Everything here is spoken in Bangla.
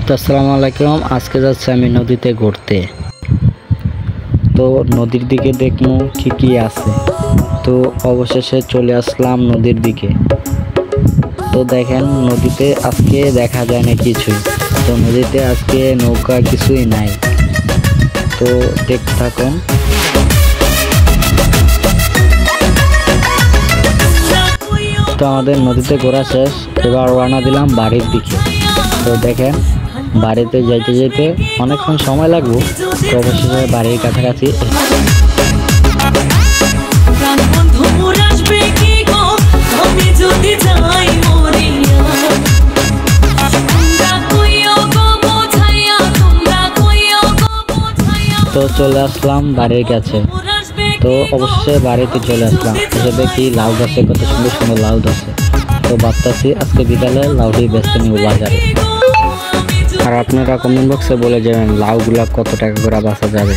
তো আসসালামু আলাইকুম। আজকে যাচ্ছি আমি নদীতে ঘুরতে। তো নদীর দিকে দেখবো কি কি আছে। তো অবশেষে চলে আসলাম নদীর দিকে। তো দেখেন নদীতে আজকে দেখা যায় না কিছুই। তো নদীতে আজকে নৌকা কিছুই নাই। তো দেখতে থাকুন। তো আমাদের নদীতে ঘোরা শেষ, এবার রওনা দিলাম বাড়ির দিকে। তো দেখেন বাড়িতে যাইতে যেতে অনেকক্ষণ সময় লাগবে। তো অবশেষে বাড়ির কাছাকাছি। তো চলে আসলাম বাড়ির কাছে। তো অবশ্যই বাড়িতে চলে আসলাম, এসে দেখি লাউ গাছে কত সুন্দর সুন্দর লাউ ধরছে। তো ভাবতেছি আজকে বিকালে লাউটি বেচতে নিব বাজারে। আর আপনারা কমেন্ট বক্সে বলে যাবেন লাউগুলা কত টাকা করে বেচা যাবে।